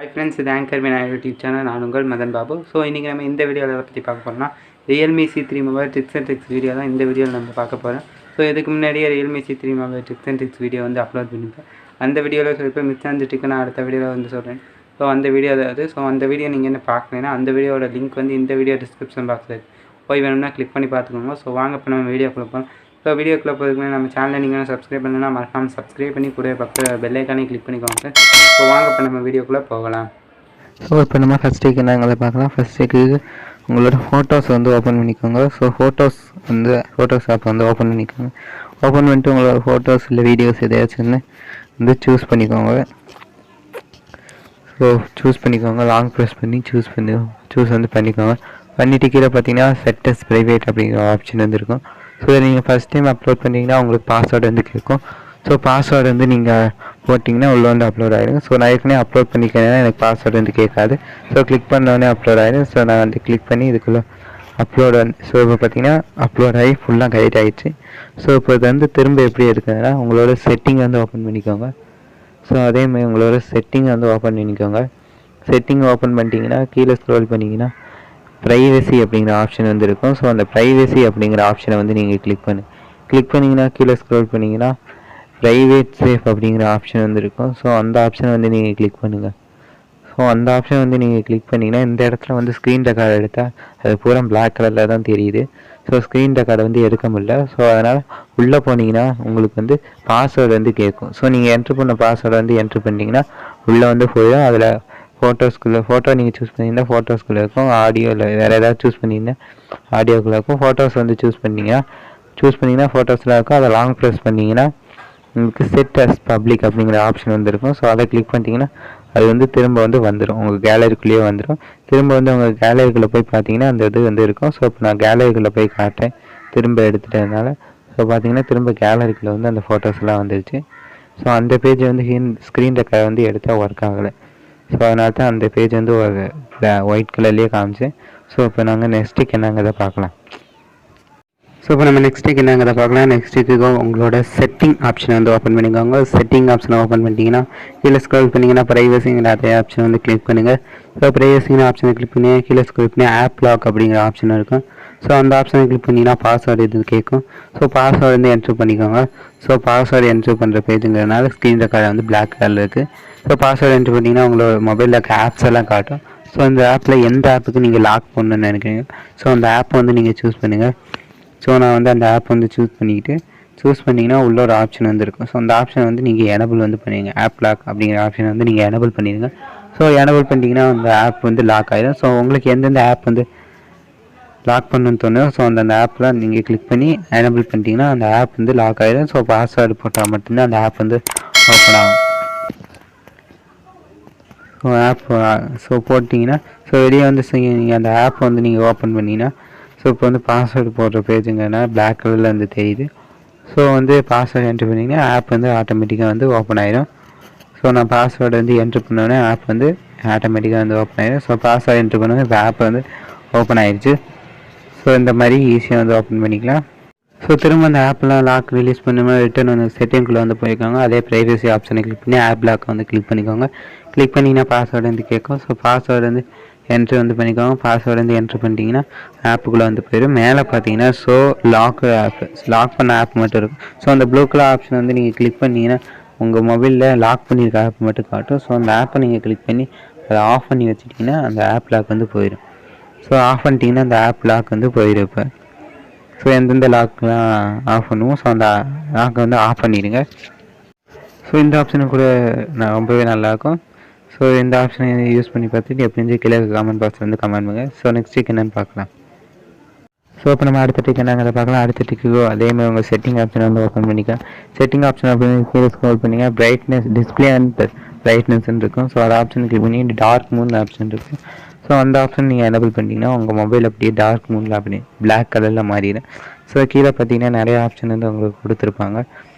Hi friends, இது anchor vinayagar YouTube channel. நான் உங்கள் மதன் பாபு. ஸோ இன்றைக்கி நம்ம இந்த வீடியோவில் பற்றி பார்க்க போகிறோம்னா Realme C3 mobile tips and tricks video தான் இந்த வீடியோவில் நம்ம பார்க்க போகிறோம். ஸோ இதுக்கு முன்னாடியே Realme C3 mobile tips and tricks video வந்து அப்லோட் பண்ணியிருப்பேன். அந்த வீடியோவில் சொல்லிப்போ மிச்சம் அந்த ட்ரிக்கு நான் அடுத்த வீடியோவில் வந்து சொல்கிறேன். ஸோ அந்த வீடியோ அதாவது அந்த வீடியோ நீங்கள் என்ன பார்க்கலைன்னா அந்த வீடியோட லிங்க் வந்து இந்த வீடியோ டிஸ்கிரிப்ஷன் பாக்ஸில் இருக்குது. போய் வேணும்னா கிளிக் பண்ணி பார்த்துக்கோங்க. ஸோ வாங்க இப்போ நம்ம வீடியோக்குள்ளே போகலாம். ஸோ வீடியோக்குள்ளே போகிறதுக்கு நம்ம சேனலை நீங்கள் சப்ஸ்கிரைப் பண்ணணும்னா மறக்காமல் சப்ஸ்கிரைப் பண்ணி கூட பக்கத்தில் பெல் ஐக்கானே கிளிக் பண்ணிக்கோங்க. ஸோ வாங்க இப்போ நம்ம வீடியோக்குள்ளே போகலாம். ஸோ இப்போ நம்ம ஃபஸ்ட் டேக் என்னங்களை பார்க்கலாம். ஃபஸ்ட் டேக்கு உங்களோட ஃபோட்டோஸ் வந்து ஓப்பன் பண்ணிக்கோங்க. ஸோ ஃபோட்டோஸ் ஆப் வந்து ஓப்பன் பண்ணிக்கோங்க. ஓப்பன் பண்ணிட்டு உங்களோட ஃபோட்டோஸ் இல்லை வீடியோஸ் எதையாச்சும் வந்து சூஸ் பண்ணிக்கோங்க. ஸோ சூஸ் பண்ணிக்கோங்க, லாங் ப்ரெஸ் பண்ணி சூஸ் வந்து பண்ணிக்கோங்க. பண்ணிவிட்டு கீழே பார்த்தீங்கன்னா செட்டஸ் ப்ரைவேட் அப்படிங்கிற ஆப்ஷன் வந்து இருக்கும். ஸோ நீங்கள் ஃபஸ்ட் டைம் அப்லோட் பண்ணிங்கன்னா உங்களுக்கு பாஸ்வேர்டு வந்து கேட்கும். ஸோ பாஸ்வேர்டு வந்து நீங்கள் போட்டிங்கன்னா உள்ளே வந்து அப்லோட் ஆகிடும். ஸோ நான் ஏற்கனவே அப்லோட் பண்ணிக்கிறேன்னா எனக்கு பாஸ்வேர்டு வந்து கேட்காது. ஸோ கிளிக் பண்ணோடனே அப்லோட் ஆகிடும். ஸோ நான் வந்து கிளிக் பண்ணி இதுக்குள்ளே அப்லோட் வந்து ஸோ இப்போ பார்த்தீங்கன்னா அப்லோட் ஆகி ஃபுல்லாக கைட் ஆகிடுச்சு. ஸோ இப்போ இது வந்து திரும்ப எப்படி இருக்குதுன்னா உங்களோட செட்டிங் வந்து ஓப்பன் பண்ணிக்கோங்க. ஸோ அதேமாதிரி உங்களோட செட்டிங் வந்து ஓப்பன் பண்ணிக்கோங்க. செட்டிங் ஓப்பன் பண்ணிட்டீங்கன்னா கீழே ஸ்க்ரோல் பண்ணிங்கன்னா ப்ரைவசி அப்படிங்கிற ஆப்ஷன் வந்து இருக்கும். ஸோ அந்த ப்ரைவசி அப்படிங்கிற ஆப்ஷனை வந்து நீங்கள் கிளிக் பண்ணிங்கன்னா கீழே ஸ்க்ரோல் பண்ணிங்கன்னா ப்ரைவேட் சேஃப் அப்படிங்கிற ஆப்ஷன் வந்து இருக்கும். ஸோ அந்த ஆப்ஷனை வந்து நீங்கள் கிளிக் பண்ணுங்கள். ஸோ அந்த ஆப்ஷன் வந்து நீங்கள் கிளிக் பண்ணிங்கன்னா இந்த இடத்துல வந்து ஸ்க்ரீன் ரெக்கார்டு எடுத்தால் அது பூரா பிளாக் கலரில் தான் தெரியுது. ஸோ ஸ்க்ரீன் ரெக்கார்டு வந்து எடுக்க முடியல. ஸோ அதனால் உள்ளே போனீங்கன்னா உங்களுக்கு வந்து பாஸ்வேர்டு வந்து கேட்கும். ஸோ நீங்கள் என்ட்ரு பண்ண பாஸ்வேர்டு வந்து என்ட்ரு பண்ணிட்டீங்கன்னா உள்ளே வந்து போயிடும். அதில் ஃபோட்டோ நீங்கள் சூஸ் பண்ணிங்கன்னா ஃபோட்டோஸ்குள்ளே இருக்கும். ஆடியோவில் வேறு ஏதாவது சூஸ் பண்ணிங்கன்னா ஆடியோக்குள்ளே இருக்கும். ஃபோட்டோஸ் வந்து சூஸ் பண்ணிங்கன்னா ஃபோட்டோஸ்லாம் இருக்கும். அதை லாங் ப்ரெஸ் பண்ணிங்கன்னா உங்களுக்கு செட் அஸ் பப்ளிக் அப்படிங்கிற ஆப்ஷன் வந்து இருக்கும். ஸோ அதை கிளிக் பண்ணிட்டீங்கன்னா அது வந்து திரும்ப வந்து வந்துடும், உங்கள் கேலரிக்குள்ளேயே வந்துடும். திரும்ப வந்து உங்கள் கேலரிக்குள்ளே போய் பார்த்தீங்கன்னா அந்த இது வந்து இருக்கும். ஸோ இப்போ நான் கேலரிக்குள்ளே போய் காட்டுறேன் திரும்ப எடுத்துட்டதுனால. ஸோ பார்த்தீங்கன்னா திரும்ப கேலரிக்குள்ளே வந்து அந்த ஃபோட்டோஸ்லாம் வந்துடுச்சு. ஸோ அந்த பேஜ் வந்து ஸ்க்ரீன் ரெக்கார்ட் வந்து எடுத்தால் ஒர்க் ஆகலை. ஸோ அதனால தான் அந்த பேஜ் வந்து ஒரு ஒயிட் கலர்லேயே காமிச்சேன். ஸோ இப்போ நாங்கள் நெக்ஸ்ட்டுக்கு என்னங்கிறத பார்க்கலாம். ஸோ இப்போ நம்ம நெக்ஸ்ட்டுக்கு என்னங்கிறத பார்க்கலாம். நெக்ஸ்ட்டுக்கு உங்களோட செட்டிங் ஆப்ஷனை வந்து ஓப்பன் பண்ணிக்கோங்க. செட்டிங் ஆப்ஷனை ஓப்பன் பண்ணிட்டீங்கன்னா கீழே ஸ்க்ரோல் பண்ணிங்கன்னா ப்ரைவசிங்கிற அதே ஆப்ஷன் வந்து கிளிக் பண்ணுங்கள். ஸோ ப்ரைவசிங்கிற ஆப்ஷனை கிளிக் பண்ணி கீழே ஸ்க்ரோல் பண்ணி ஆப் லாக் அப்படிங்கிற ஆப்ஷன் இருக்கும். ஸோ அந்த ஆப்ஷனை கிளிக் பண்ணிங்கன்னா பாஸ்வேர்டு இது கேட்கும். ஸோ பாஸ்வேர்டு வந்து என்ட்ரு பண்ணிக்கோங்க. ஸோ பாஸ்வேர்டு என்ட்ரு பண்ணுற பேஜுங்கிறதுனால ஸ்க்ரீன் ரெக்கார்டு வந்து பிளாக் கலரில் இருக்குது. ஸோ பாஸ்வேர்டு என்ட்ரு பண்ணிங்கன்னா உங்களோட மொபைலில் இருக்க ஆப்ஸ் எல்லாம் காட்டும். ஸோ இந்த ஆப்பில் எந்த ஆப்புக்கு நீங்கள் லாக் பண்ணணும்னு நினைக்கிறீங்க ஸோ அந்த ஆப் வந்து நீங்கள் சூஸ் பண்ணுங்கள். ஸோ நான் வந்து அந்த ஆப் வந்து சூஸ் பண்ணிங்கன்னா உள்ள ஒரு ஆப்ஷன் வந்து இருக்கும். ஸோ அந்த ஆப்ஷனை வந்து நீங்கள் எனபிள் வந்து பண்ணிடுங்க. ஆப் லாக் அப்படிங்கிற ஆப்ஷனை வந்து நீங்கள் எனபிள் பண்ணிடுங்க. ஸோ எனபிள் பண்ணிட்டீங்கன்னா அந்த ஆப் வந்து லாக் ஆகிடும். ஸோ உங்களுக்கு எந்தெந்த ஆப் வந்து லாக் பண்ணணுன்னு தோணும் ஸோ அந்த ஆப்பில் நீங்கள் கிளிக் பண்ணி எனபிள் பண்ணிட்டீங்கன்னா அந்த ஆப் வந்து லாக் ஆகிடும். ஸோ பாஸ்வேர்டு போட்டால் மட்டும்தான் அந்த ஆப் வந்து ஓப்பன் ஆகும். ஸோ போட்டிங்கன்னா வெளியே வந்து நீங்கள் அந்த ஆப் வந்து நீங்கள் ஓப்பன் பண்ணிங்கன்னா ஸோ இப்போ வந்து பாஸ்வேர்டு போடுற பேஜுங்கன்னா பிளாக் கலரில் வந்து தெரியுது. ஸோ வந்து பாஸ்வேர்டு என்ட்ரு பண்ணிங்கன்னா ஆப் வந்து ஆட்டோமேட்டிக்காக வந்து ஓப்பன் ஆகிடும். ஸோ நான் பாஸ்வேர்டு வந்து என்ட்ரு பண்ணோன்னே ஆப் வந்து ஆட்டோமேட்டிக்காக வந்து ஓப்பன் ஆகிடும். ஸோ பாஸ்வேர்டு என்ட்ரு பண்ணோன்னே இப்போ ஆப் வந்து ஓப்பன் ஆகிடுச்சு. ஸோ இந்த மாதிரி ஈஸியாக வந்து ஓப்பன் பண்ணிக்கலாம். ஸோ திரும்ப அந்த ஆப்லாம் லாக் ரிலீஸ் பண்ணும்போது ரிட்டர்ன் வந்து செட்டிங்குள்ளே வந்து போயிருக்காங்க. அதே ப்ரைவசி ஆப்ஷனை கிளிக் பண்ணி ஆப் லாக் வந்து கிளிக் பண்ணிக்கோங்க. கிளிக் பண்ணிங்கன்னா பாஸ்வேர்டு வந்து கேட்கும். ஸோ பாஸ்வேர்டு வந்து என்ட்ரு வந்து பண்ணிக்கோங்க. பாஸ்வேர்டு வந்து என்ட்ரு பண்ணிட்டீங்கன்னா ஆப்புக்குள்ளே வந்து போயிடும். மேலே பார்த்தீங்கன்னா ஸோ லாக் பண்ண ஆப் மட்டும் இருக்கும். ஸோ அந்த ப்ளூ கலர் ஆப்ஷன் வந்து நீங்கள் கிளிக் பண்ணிங்கன்னா உங்கள் மொபைலில் லாக் பண்ணியிருக்க ஆப் மட்டும் காட்டும். ஸோ அந்த ஆப்பை நீங்கள் கிளிக் பண்ணி அதை ஆஃப் பண்ணி வச்சுட்டிங்கன்னா அந்த ஆப் லாக் வந்து போயிடும். ஸோ ஆஃப் பண்ணிட்டீங்கன்னா அந்த ஆப் லாக் வந்து போயிடும். இப்போ ஸோ எந்தெந்த லாக்லாம் ஆஃப் பண்ணுவோம் ஸோ அந்த லாக்கை வந்து ஆஃப் பண்ணிடுங்க. ஸோ இந்த ஆப்ஷனை கூட ரொம்பவே நல்லாயிருக்கும். ஸோ இந்த ஆப்ஷனை யூஸ் பண்ணி பார்த்துட்டு எப்படி கீழே கமெண்ட் பாக்ஸில் வந்து கமெண்ட் பண்ணுங்கள். ஸோ நெக்ஸ்ட் டிக் என்னென்னு பார்க்கலாம். ஸோ இப்போ நம்ம அடுத்த டிக் என்னங்கிறத பார்க்கலாம். அடுத்த டிக்கு அதேமாதிரி உங்கள் செட்டிங் ஆப்ஷனை வந்து ஓப்பன் பண்ணிக்கலாம். செட்டிங் ஆப்ஷன் அப்படின்னு கீழே ஸ்க்ரோல் பண்ணிங்க பிரைட்னஸ் டிஸ்பிளே அண்ட் பிரைட்னஸ்ன்னு இருக்கும். ஸோ அந்த ஆப்ஷன் கிளிக் பண்ணி டார்க் மூன் ஆப்ஷன் இருக்குது. ஸோ அந்த ஆப்ஷன் நீங்கள் எனபிள் பண்ணிட்டீங்கன்னா உங்கள் மொபைல் அப்படியே டார்க் மூனில் அப்படி பிளாக் கலரில் மாறிடும். ஸோ கீழே பார்த்தீங்கன்னா நிறைய ஆப்ஷன் வந்து உங்களுக்கு கொடுத்துருப்பாங்க.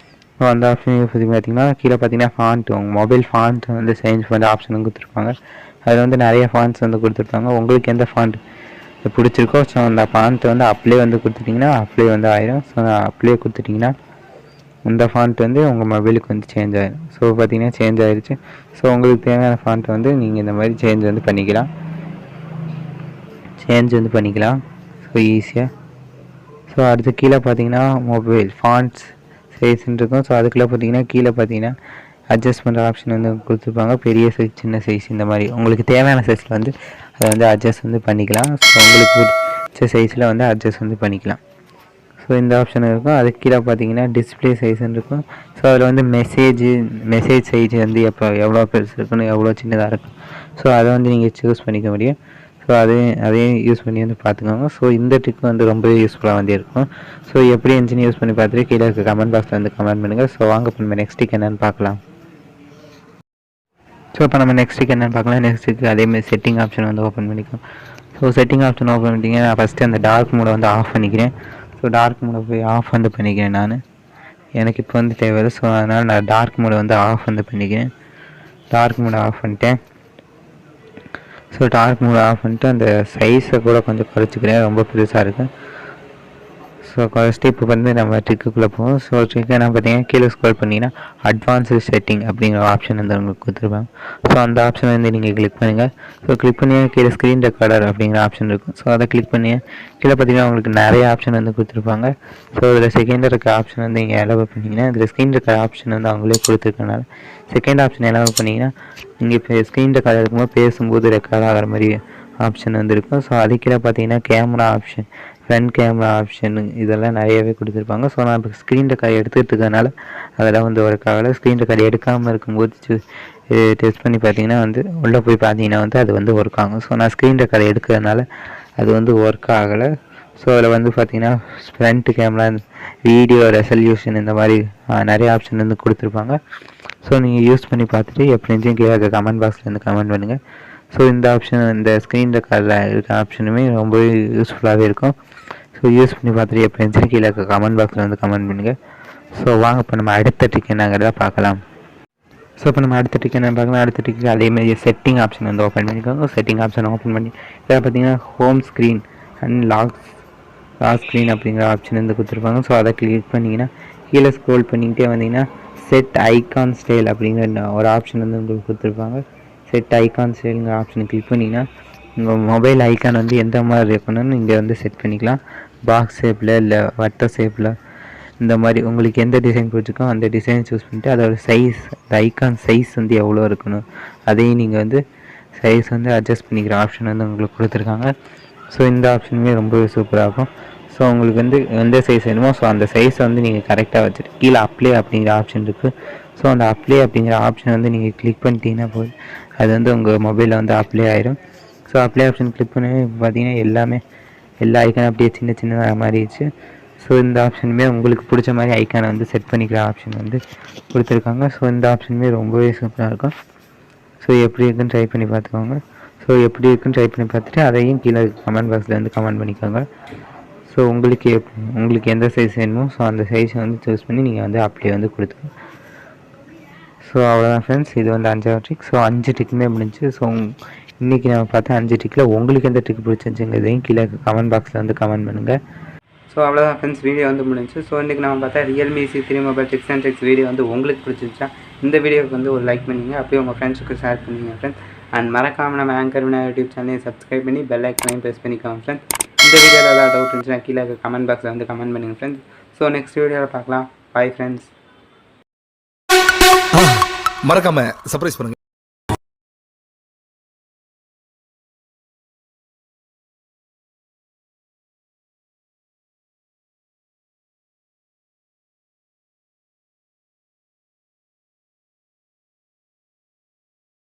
ஸோ அந்த ஆப்ஷன் பற்றி பார்த்தீங்கன்னா கீழே பார்த்தீங்கன்னா ஃபாண்ட் உங்கள் மொபைல் ஃபாண்ட் வந்து சேஞ்ச் பண்ண ஆப்ஷனும் கொடுத்துருப்பாங்க. அதில் வந்து நிறைய ஃபாண்ட்ஸ் வந்து கொடுத்துருப்பாங்க. உங்களுக்கு எந்த ஃபாண்ட் பிடிச்சிருக்கோ ஸோ அந்த ஃபாண்ட் வந்து அப்ளை வந்து கொடுத்துட்டிங்கன்னா அப்ளை வந்து ஆயிடும். ஸோ அப்ளை கொடுத்துட்டிங்கன்னா இந்த ஃபாண்ட் வந்து உங்கள் மொபைலுக்கு வந்து சேஞ்ச் ஆகிடும். ஸோ பார்த்தீங்கன்னா சேஞ்ச் ஆகிடுச்சு. ஸோ உங்களுக்கு தேவையான ஃபாண்ட்டை வந்து நீங்கள் இந்த மாதிரி சேஞ்ச் வந்து பண்ணிக்கலாம். ஸோ ஈஸியாக. ஸோ அடுத்து கீழே பார்த்தீங்கன்னா மொபைல் ஃபாண்ட்ஸ் சைஸ்ன்னு இருக்கும். ஸோ அதுக்குள்ளே பார்த்தீங்கன்னா கீழே பார்த்தீங்கன்னா அட்ஜஸ்ட் பண்ணுற ஆப்ஷன் வந்து கொடுத்துருப்பாங்க. பெரிய சைஸ், சின்ன சைஸ், இந்த மாதிரி உங்களுக்கு தேவையான சைஸில் வந்து அதை வந்து அட்ஜஸ்ட் வந்து பண்ணிக்கலாம். ஸோ உங்களுக்கு பிடிச்ச சைஸில் வந்து அட்ஜஸ்ட் வந்து பண்ணிக்கலாம். ஸோ இந்த ஆப்ஷன் இருக்கும். அதுக்கு கீழே பார்த்தீங்கன்னா டிஸ்பிளே சைஸ்ன்னு இருக்கும். ஸோ அதில் வந்து மெசேஜ் சைஸ் வந்து எவ்வளோ பெருசு இருக்கணும், எவ்வளோ சின்னதாக இருக்கும். ஸோ அதை வந்து நீங்கள் சூஸ் பண்ணிக்க முடியும். ஸோ அதையும் யூஸ் பண்ணி வந்து பார்த்துக்கோங்க. ஸோ இந்த ட்ரிக் வந்து ரொம்பவே யூஸ்ஃபுல்லாக வந்து இருக்கும். ஸோ எப்படி இருந்துச்சுன்னு யூஸ் பண்ணி பார்த்துட்டு கீழே இருக்க கமெண்ட் பாக்ஸில் வந்து கமெண்ட் பண்ணுங்கள். ஸோ வாங்க இப்போ நம்ம நெக்ஸ்ட் ட்ரிக் என்னென்னு பார்க்கலாம். ஸோ இப்போ நம்ம நெக்ஸ்ட் ட்ரிக் என்னென்னு பார்க்கலாம். நெக்ஸ்ட் ட்ரிக் அதேமாதிரி செட்டிங் ஆப்ஷன் வந்து ஓப்பன் பண்ணிக்கலாம். ஸோ செட்டிங் ஆப்ஷன் ஓப்பன் பண்ணிட்டீங்கன்னா நான் ஃபஸ்ட்டு அந்த டார்க் மோடை வந்து ஆஃப் பண்ணிக்கிறேன். ஸோ டார்க் மோடை போய் ஆஃப் வந்து பண்ணிக்கிறேன். எனக்கு இப்போ வந்து தேவையில்லை. ஸோ அதனால் நான் டார்க் மோடை வந்து ஆஃப் வந்து பண்ணிக்கிறேன். டார்க் மோடை ஆஃப் பண்ணிட்டேன். ஸோ டார்க் மோட் ஆஃப் பண்ணிட்டு அந்த சைஸை கூட கொஞ்சம் குறைச்சிக்கிறேன், ரொம்ப பெருசாக இருக்குது. ஸோ குறைச்சிட்டு இப்போ வந்து நம்ம ட்ரிக்குள்ளே போவோம். ஸோ ட்ரிக் என்ன பார்த்தீங்கன்னா கீழே ஸ்க்ரோல் பண்ணிங்கன்னா அட்வான்ஸ்டு செட்டிங் அப்படிங்கிற ஆப்ஷன் வந்து உங்களுக்கு கொடுத்துருப்பாங்க. ஸோ அந்த ஆப்ஷன் வந்து நீங்கள் கிளிக் பண்ணுங்கள். ஸோ கிளிக் பண்ணி கீழே ஸ்க்ரீன் ரெக்கார்டர் அப்படிங்கிற ஆப்ஷன் இருக்கும். ஸோ அதை கிளிக் பண்ணி கீழே பார்த்தீங்கன்னா உங்களுக்கு நிறைய ஆப்ஷன் வந்து கொடுத்துருப்பாங்க. ஸோ இதில் செகண்ட் இருக்க ஆப்ஷன் வந்து நீங்கள் எலவு பண்ணிங்கன்னா இதில் ஸ்க்ரீன் ரெக்கார்ட் ஆப்ஷன் வந்து அவங்களே கொடுத்துருக்கனால செகண்ட் ஆப்ஷன் எலவு பண்ணிங்கன்னா நீங்கள் இப்போ ஸ்க்ரீன் ரெக்கார்ட் இருக்கும்போது பேசும்போது ரெக்கார்ட் ஆகிற மாதிரி ஆப்ஷன் வந்து இருக்கும். ஸோ அதுக்கீழே பார்த்தீங்கன்னா camera option, front camera option இதெல்லாம் நிறையவே கொடுத்துருப்பாங்க. ஸோ நான் இப்போ ஸ்க்ரீன் ரெக்கார்டு எடுத்துகிட்டு இருக்கனால அதெல்லாம் வந்து ஒர்க் ஆகலை. ஸ்க்ரீன் ரெக்கார்டு எடுக்காமல் இருக்கும்போது டெஸ்ட் பண்ணி பார்த்தீங்கன்னா வந்து உள்ளே போய் பார்த்தீங்கன்னா வந்து அது வந்து ஒர்க் ஆகும். ஸோ நான் ஸ்க்ரீன் ரெக்கார்டு எடுக்கிறதுனால அது வந்து ஒர்க் ஆகலை. ஸோ அதில் வந்து பார்த்தீங்கன்னா ஃப்ரண்ட் கேமரா, வீடியோ ரெசல்யூஷன், இந்த மாதிரி நிறைய ஆப்ஷன் வந்து கொடுத்துருப்பாங்க. ஸோ நீங்கள் யூஸ் பண்ணி பார்த்துட்டு எப்படி இருந்துச்சு கீழே கமெண்ட் பாக்ஸில் வந்து கமெண்ட் பண்ணுங்கள். ஸோ இந்த ஆப்ஷன், இந்த ஸ்க்ரீன் ரெக்கார்டில் இருக்க ஆப்ஷனுமே ரொம்பவே யூஸ்ஃபுல்லாகவே இருக்கும். ஸோ யூஸ் பண்ணி பார்த்துட்டு எப்படி இருந்துச்சு கீழே கமெண்ட் பாக்ஸில் வந்து கமெண்ட் பண்ணுங்கள். ஸோ வாங்க இப்போ நம்ம அடுத்த ட்ரிக் என்னங்கிறத பார்க்கலாம். ஸோ இப்போ நம்ம அடுத்த ட்ரிக் என்ன பார்க்கலாம். அடுத்த ட்ரிக் அதேமாதிரி செட்டிங் ஆப்ஷன் வந்து ஓப்பன் பண்ணிக்கோங்க. செட்டிங் ஆப்ஷன் ஓப்பன் பண்ணி இதில் பார்த்தீங்கன்னா home screen and lock screen அப்படிங்கிற ஆப்ஷன் வந்து கொடுத்துருப்பாங்க. ஸோ அதை கிளிக் பண்ணிங்கன்னா கீழே ஸ்க்ரோல் பண்ணிக்கிட்டே வந்தீங்கன்னா செட் ஐகான் ஸ்டைல் அப்படிங்கிற ஒரு ஆப்ஷன் வந்து உங்களுக்கு கொடுத்துருப்பாங்க. செட் ஐகான் ஸ்டைலுங்கிற ஆப்ஷனை கிளிக் பண்ணிங்கன்னா உங்கள் மொபைல் ஐக்கான் வந்து எந்த மாதிரி இருக்கணும்னு இங்கே வந்து செட் பண்ணிக்கலாம். பாக்ஸ் ஷேப்பில் இல்லை வட்ட ஷேப்பில், இந்த மாதிரி உங்களுக்கு எந்த டிசைன் பிடிச்சிருக்கோ அந்த டிசைன் சூஸ் பண்ணிட்டு அதோட சைஸ், இந்த ஐக்கான் சைஸ் வந்து எவ்வளோ இருக்கணும் அதையும் நீங்கள் வந்து சைஸ் வந்து அட்ஜஸ்ட் பண்ணிக்கிற ஆப்ஷன் வந்து உங்களுக்கு கொடுத்துருக்காங்க. ஸோ இந்த ஆப்ஷனுமே ரொம்பவே சூப்பராக இருக்கும். ஸோ உங்களுக்கு வந்து எந்த சைஸ் வேணுமோ ஸோ அந்த சைஸை வந்து நீங்கள் கரெக்டாக வச்சுட்டு கீழே அப்ளை அப்படிங்கிற ஆப்ஷன் இருக்குது. ஸோ அந்த அப்ளை அப்படிங்கிற ஆப்ஷன் வந்து நீங்கள் கிளிக் பண்ணிட்டீங்கன்னா போது அது வந்து உங்கள் மொபைலில் வந்து அப்ளை ஆகிடும். ஸோ அப்ளை ஆப்ஷன் கிளிக் பண்ணி பார்த்தீங்கன்னா எல்லா ஐக்கானும் அப்படியே சின்னதாக மாறிடுச்சு. ஸோ இந்த ஆப்ஷனுமே உங்களுக்கு பிடிச்ச மாதிரி ஐக்கானை வந்து செட் பண்ணிக்கிற ஆப்ஷன் வந்து கொடுத்துருக்காங்க. ஸோ இந்த ஆப்ஷனுமே ரொம்பவே சூப்பராக இருக்கும். ஸோ எப்படி இருக்குன்னு ட்ரை பண்ணி பார்த்துக்கோங்க. ஸோ எப்படி இருக்குன்னு ட்ரை பண்ணி பார்த்துட்டு அதையும் கீழே கமெண்ட் பாக்ஸில் வந்து கமெண்ட் பண்ணிக்கோங்க. ஸோ உங்களுக்கு எந்த சைஸ் வேணுமோ ஸோ அந்த சைஸை வந்து சூஸ் பண்ணி நீங்கள் வந்து அப்படியே வந்து கொடுத்துக்கோங்க. ஸோ அவ்வளோதான் ஃப்ரெண்ட்ஸ், இது வந்து 5வது ட்ரிக். ஸோ 5 ட்ரிக்குமே முடிஞ்சு. ஸோ இன்றைக்கி நம்ம பார்த்தா 5 ட்ரிக்கில் உங்களுக்கு எந்த ட்ரிக் பிடிச்சிருச்சுங்கிறதையும் கீழே கமெண்ட் பாக்ஸில் வந்து கமெண்ட் பண்ணுங்கள். ஸோ அவ்வளோதான் ஃப்ரெண்ட்ஸ், வீடியோ வந்து முடிஞ்சு. ஸோ இன்றைக்கி நம்ம பார்த்தா Realme C3 mobile tips and tricks video வந்து உங்களுக்கு பிடிச்சிருச்சா இந்த வீடியோக்கு வந்து ஒரு லைக் பண்ணிங்க, அப்படியே உங்கள் ஃப்ரெண்ட்ஸுக்கு ஷேர் பண்ணிங்க ஃப்ரெண்ட்ஸ். அண்ட் மறக்காமல் நம்ம ஆங்கர் விநாயகர் யூடியூப் சேனலை சப்ஸ்கிரைப் பண்ணி பெல் ஐக்கானையும் ப்ரெஸ் பண்ணிக்கோங்க ஃப்ரெண்ட்ஸ். இந்த வீடியோவில் ஏதாவது டவுட் இருந்துச்சுன்னா கீழே கமெண்ட் பாக்ஸில் வந்து கமெண்ட் பண்ணுங்கள் ஃப்ரெண்ட்ஸ். ஸோ நெக்ஸ்ட் வீடியோவில் பார்க்கலாம். Bye friends. மறக்காம சர்ப்ரைஸ் பண்ணுங்க.